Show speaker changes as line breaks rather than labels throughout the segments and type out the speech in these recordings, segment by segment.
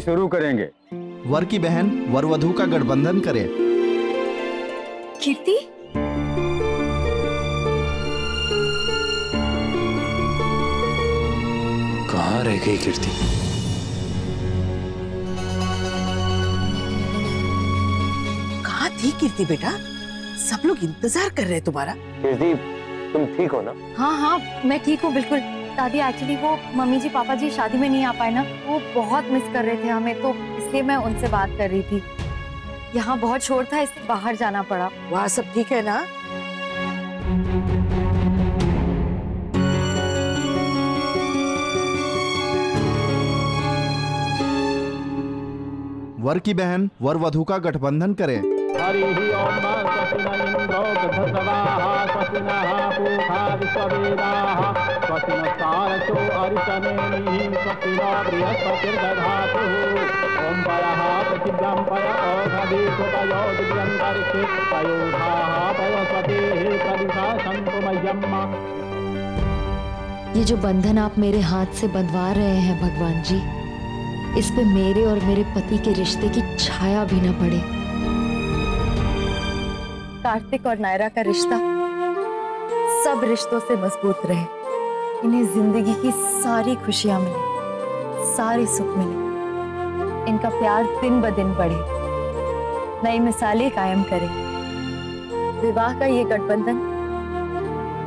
से शुरू करेंगे।
वर की बहन वर वधू का गठबंधन करे।
कीर्ति,
कहाँ रह गई कीर्ति?
कहाँ थी कीर्ति बेटा? सब लोग इंतजार कर रहे हैं तुम्हारा।
कीर्ति, तुम ठीक हो ना?
हाँ हाँ मैं ठीक हूँ बिल्कुल। दादी एक्चुअली वो मम्मी जी पापा जी शादी में नहीं आ पाए ना, वो बहुत मिस कर रहे थे हमें, तो इसलिए मैं उनसे बात कर रही थी। यहाँ बहुत शोर था इसलिए बाहर जाना पड़ा।
वहाँ सब ठीक है ना?
वर की बहन वर वधू का गठबंधन करे।
हरि ओम स्वस्ति न इंद्रो वृद्धस्रवाः स्वस्ति नः पूषा विश्ववेदाः स्वस्ति नस्तारसो अरिष्टनेमिः स्वस्ति नो बृहस्पतिर्दधातु। ओम पयः पृथिव्यां पय ओषधीषुपयो दिव्यन्तरिक्षे पयोधाः पयस्पतिः सविता सन्तु मह्यम्।
ये जो बंधन आप मेरे हाथ से बंधवा रहे हैं भगवान जी, इस पे मेरे और मेरे पति के रिश्ते की छाया भी न पड़े।
कार्तिक और नायरा का रिश्ता सब रिश्तों से मजबूत रहे, इन्हें जिंदगी की सारी खुशियां मिले, सारे सुख मिले, इनका प्यार दिन ब दिन बढ़े, नई मिसालें कायम करे। विवाह का ये गठबंधन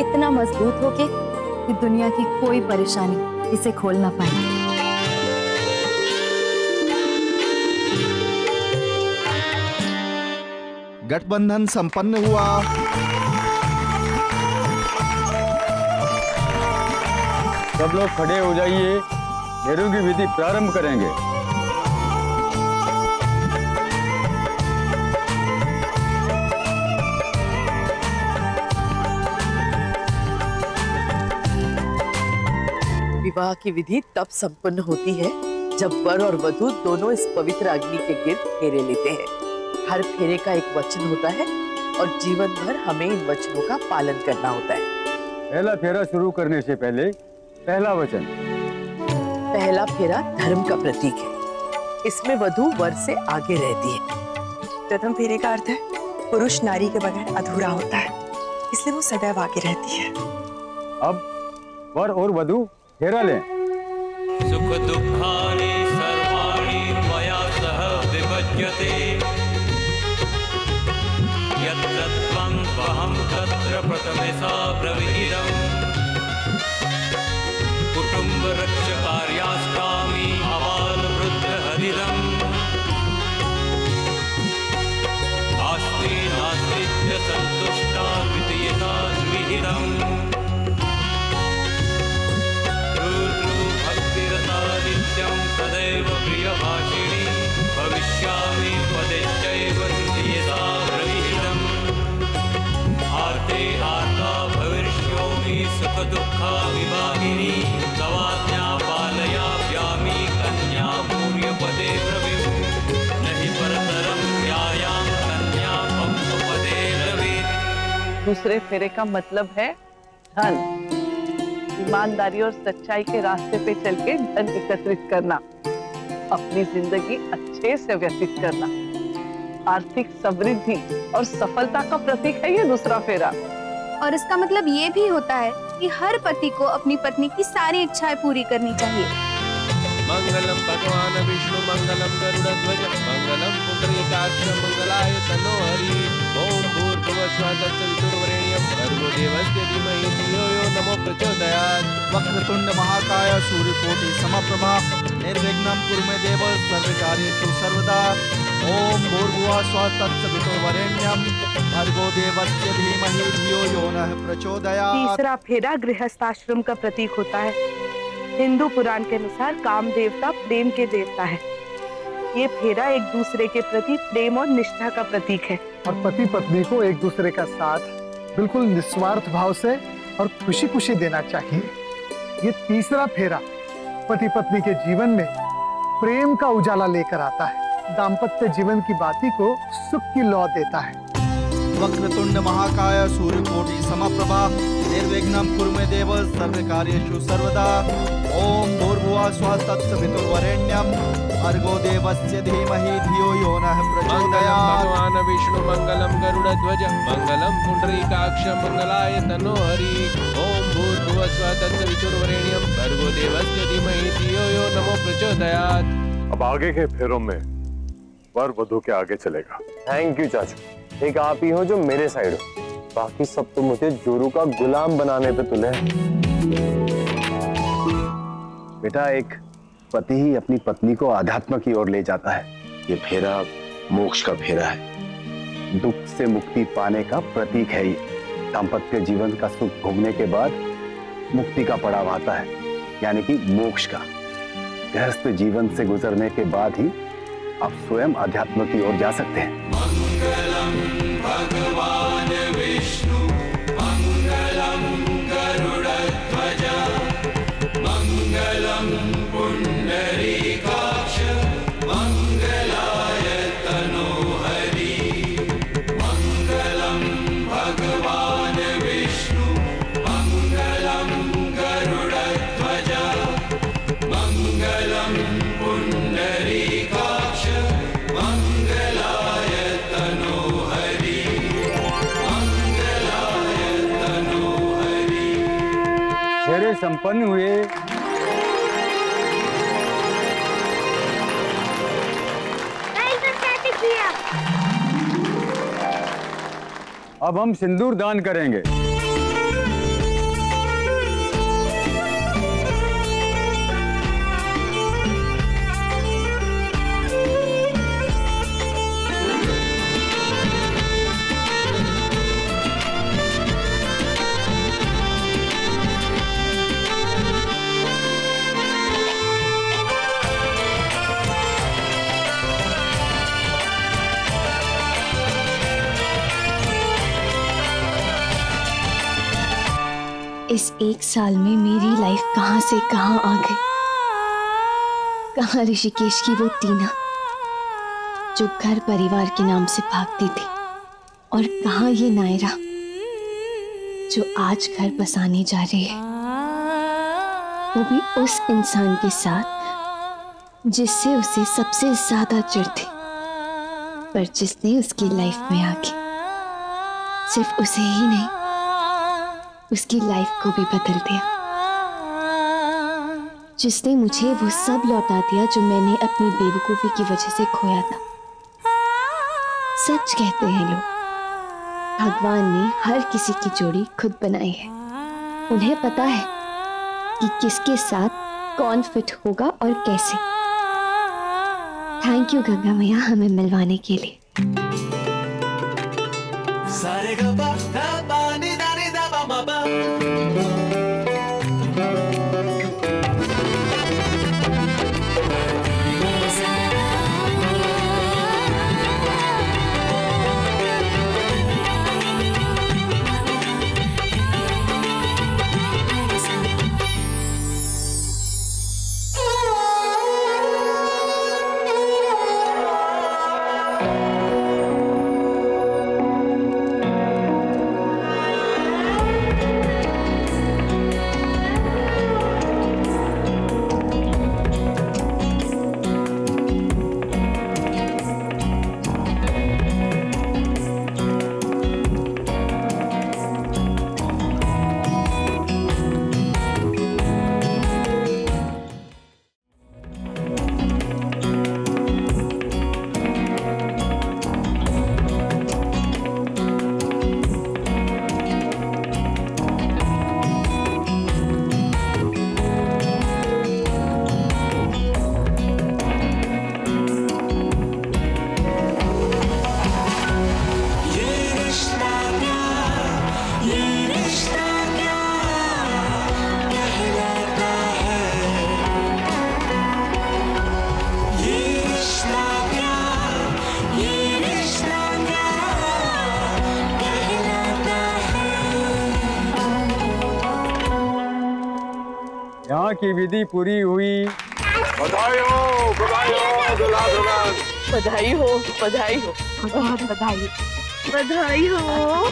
इतना मजबूत हो कि दुनिया की कोई परेशानी इसे खोल ना पाए।
गठबंधन संपन्न हुआ।
सब लोग खड़े हो जाइए, फेरों की विधि प्रारंभ करेंगे।
विवाह की विधि तब संपन्न होती है जब वर और वधू दोनों इस पवित्र अग्नि के गिर्द फेरे लेते हैं। हर फेरे का एक वचन होता है और जीवन भर हमें इन वचनों का पालन करना होता है।
पहला फेरा शुरू करने से पहले पहला वचन।
पहला फेरा धर्म का प्रतीक है। इसमें वधू वर से आगे रहती है।
प्रथम फेरे का अर्थ है पुरुष नारी के बगैर अधूरा होता है, इसलिए वो सदैव आगे रहती है।
अब वर और वधू फेरा लें।
सुख दुखानि सर्वाणि त्वया सह विभज्यते, यत्र त्वं त्वहं तत्र प्रथमेशा ब्रवीरम्। कुटुम्ब रक्षकार्यास्कामि आबाल वृद्ध हरिदम्। आस्ति नास्ति च सन्तुष्टा द्वितीयता द्विहितम्। नित्यं सदैव प्रियभाषिणी भविष्यामि पदेश्चैव द्वितीयता प्रविहितम्। आर्ते आर्ता भविष्योमि सुख दुःखा विभागिनी। तवाज्ञा पालयाम्यामि कन्या पूर्यपदे ब्रवीमि। नहि परतरं ध्यायां कन्या पंपपदे रवेत्।
दूसरे फेरे का मतलब है धन। ईमानदारी और सच्चाई के रास्ते पे चल के धन एकत्रित करना, अपनी जिंदगी अच्छे से व्यतीत करना, आर्थिक समृद्धि और सफलता का प्रतीक है ये दूसरा फेरा।
और इसका मतलब ये भी होता है कि हर पति को अपनी पत्नी की सारी इच्छाएं पूरी करनी चाहिए।
मंगलम भगवान विष्णु मंगलम गरुड़ध्वज मंगलम पुंडरीकाक्ष मंगलाय तनो हरि। ओम भूर्भुवः स्वः तत्सवितुर्वरेण्यं भर्गो देवस्य धीमहि धियो यो नमो प्रचोदयात्।
वक्रतुंड महाकाय सूर्यकोटि समप्रभा निर्विघ्नं कुरु मे देव सर्वकार्येषु सर्वदा। ओम भूर्भुवः स्वः तत्सवितुर्वरेण्यं भर्गो देवस्य धीमहि धियो यो नः प्रचोदयात्।
तीसरा फेरा गृहस्थाश्रम का प्रतीक होता है। हिंदू पुराण के अनुसार काम देवता प्रेम के देवता है। ये फेरा एक दूसरे के प्रति प्रेम और निष्ठा का प्रतीक है।
और पति पत्नी को एक दूसरे का साथ बिल्कुल निस्वार्थ भाव से और खुशी खुशी देना चाहिए। ये तीसरा फेरा पति पत्नी के जीवन में प्रेम का उजाला लेकर आता है, दाम्पत्य जीवन की बाती को सुख की लौ देता है।
वक्रतुंड महाकाय सूर्यकोटि समप्रभा निर्विघ्नं कुरु मे देव सर्वकार्येषु सर्वदा। ओम भूर्भुवः स्वः तत्सवितुर्वरेण्यं भर्गो देवस्य धीमहि धियो यो नः
मंगलम
प्रचोदयात्।
भगवान विष्णु मंगलम गरुड़ध्वज मंगलम पुंडरीकाक्ष मंगलाय तनो हरि ओम भूर्भुवः स्वः तत्सवितुर्वरेण्यं भर्गो देवस्य धीमहि धियो यो नमो प्रचोदयात्।
अब आगे के फेरों में वर वधु के आगे चलेगा।
थैंक यू चाचू, एक आप ही हो जो मेरे साइड हो, बाकी सब तो मुझे जोरू का गुलाम बनाने पे तुले।
बेटा, एक पति ही अपनी पत्नी को आध्यात्म की ओर ले जाता है। ये फेरा मोक्ष का फेरा है, दुख से मुक्ति पाने का प्रतीक है। ये दाम्पत्य जीवन का सुख भोगने के बाद मुक्ति का पड़ाव आता है, यानी कि मोक्ष का। गृहस्थ जीवन से गुजरने के बाद ही आप स्वयं अध्यात्म की ओर जा सकते हैं।
मंगलम भगवान विष्णु मंगलम गरुड़ध्वज मंगलम पुंडरीकाक्ष मंगलाय तनोहरि मंगलम भगवान विष्णु मंगलम गरुड़ध्वज मंगलम पुंडरीकाक्ष मंगलाय तनोहरि मंगलाय तनोहरि।
फेरे संपन्न हुए। अब हम सिंदूर दान करेंगे।
इस एक साल में मेरी लाइफ कहां से कहां आ गई। कहां ऋषिकेश की वो टीना जो घर परिवार के नाम से भागती थी, और कहां ये नायरा जो आज घर बसाने जा रही है, वो भी उस इंसान के साथ जिससे उसे सबसे ज्यादा चिढ़ थी, पर जिसने उसकी लाइफ में आके सिर्फ उसे ही नहीं उसकी लाइफ को भी बदल दिया, जिसने मुझे वो सब लौटा दिया जो मैंने अपनी बेवकूफी की वजह से खोया था। सच कहते हैं लोग, भगवान ने हर किसी की जोड़ी खुद बनाई है। उन्हें पता है कि किसके साथ कौन फिट होगा और कैसे। थैंक यू गंगा मैया हमें मिलवाने के लिए।
यहाँ की विधि पूरी हुई।
बधाई हो, बधाई हो, दुल्हा दुल्हन।
बधाई हो, बधाई हो,
बहुत बधाई, बधाई हो।